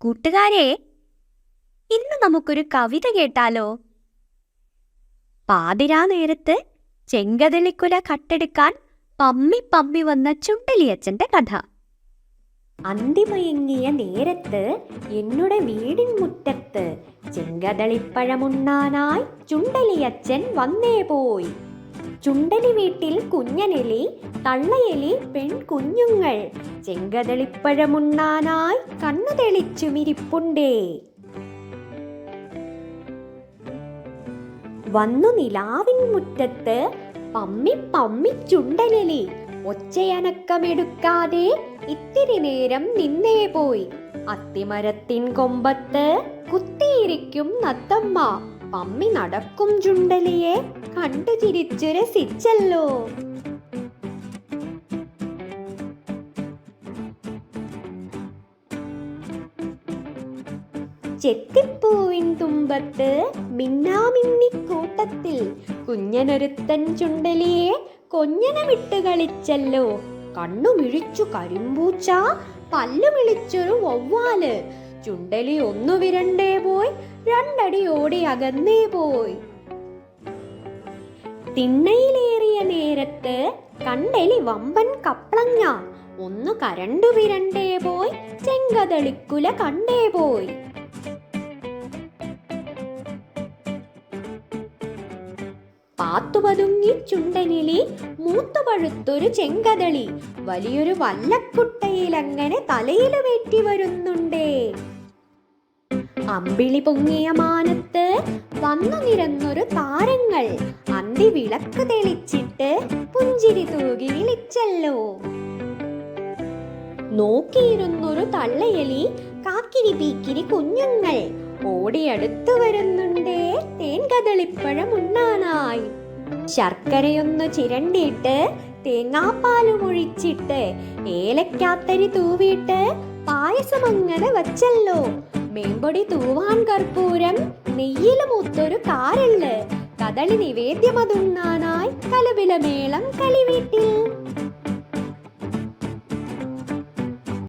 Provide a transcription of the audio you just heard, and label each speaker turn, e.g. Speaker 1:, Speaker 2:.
Speaker 1: കൂട്ടുകാരെ, ഇന്ന് നമുക്കൊരു കവിത കേട്ടാലോ? പാതിരാ നേരത്ത് ചെങ്കതളിക്കുല കട്ടെടുക്കാൻ പമ്മി പമ്മി വന്ന ചുണ്ടലിയച്ചന്റെ കഥ. അന്തിമയങ്ങിയ നേരത്ത് എന്നുടെ വീടിൻ മുറ്റത്ത് ചെങ്കതളിപ്പഴമുണ്ണാനായി ചുണ്ടലിയച്ചൻ വന്നേ പോയി. ചുണ്ടലി വീട്ടിൽ കുഞ്ഞനെലി, തള്ളയെലി, പെൺകുഞ്ഞുങ്ങൾ ചെങ്കതളിപ്പഴമുണ്ണാനായി കണ്ണു തെളിച്ചുമിരിപ്പുണ്ടേ. വന്നു നിലാവിൻ മുറ്റത്ത് പമ്മി പമ്മി ചുണ്ടനെലി, ഒച്ചയനക്കമെടുക്കാതെ ഇത്തിരി നേരം നിന്നേ പോയി. അത്തിമരത്തിൻ കൊമ്പത്ത് കുത്തിയിരിക്കും നത്തമ്മ, പമ്മി നടക്കും ചുണ്ടലിയെ കണ്ടു ചിരിച്ചു രസിച്ചല്ലോ. ചെത്തിപ്പൂവിൻ തുമ്പത്ത് മിന്നാമിന്നിക്കൂട്ടത്തിൽ കുഞ്ഞനൊരുത്തൻ ചുണ്ടലിയെ കൊഞ്ഞനമിട്ട് കളിച്ചല്ലോ. കണ്ണുമിഴിച്ചു കരിമ്പൂച്ച, പല്ലുമിളിച്ചൊരു വവ്വാല്, ചുണ്ടലി ഒന്നു വിരണ്ടേ പോയി, രണ്ടടി ഓടി അകന്നേ പോയി. തിണ്ണയിലേറിയ നേരത്ത് കണ്ടെലി വമ്പൻ കപ്ലങ്ങ, ഒന്നു കരണ്ടു വിരണ്ടേ പോയി, ചെങ്കതളിക്കുല കണ്ടേ പോയി. പാത്തുപതുങ്ങി ചുണ്ടനെലി, മൂത്തുപഴുത്തൊരു ചെങ്കതളി, വലിയൊരു വല്ലക്കുട്ടയിലങ്ങനെ തലയിൽ വേറ്റി വരുന്നുണ്ടേ. അമ്പിളി പൊങ്ങിയ മാനത്ത് വന്നു നിരന്നൊരു താരങ്ങൾ, അന്തി വിളക്ക് തെളിച്ചിട്ട് പുഞ്ചിരി തൂകി വിളിച്ചല്ലോ. നോക്കിയിരുന്നൊരു തള്ളയെലി, കാക്കിരി പീക്കിരി കുഞ്ഞുങ്ങൾ ഓടിയടുത്തു വരുന്നുണ്ടേ തേൻകദളിപ്പഴം ഉണ്ണാനായി. ശർക്കരയൊന്നു ചിരണ്ടിയിട്ട് തേങ്ങാപ്പാലും ഒഴിച്ചിട്ട് ഏലക്കാത്തരി തൂവിയിട്ട് പായസമങ്ങനെ വച്ചല്ലോ. മേമ്പൊടി തൂവാൻ കർപ്പൂരം, നെയ്യിൽ മൂത്തൊരു കാരല്, കദളി നിവേദ്യമതുണ്ണാനായി കലപില മേളം കളിവീട്ടിൽ.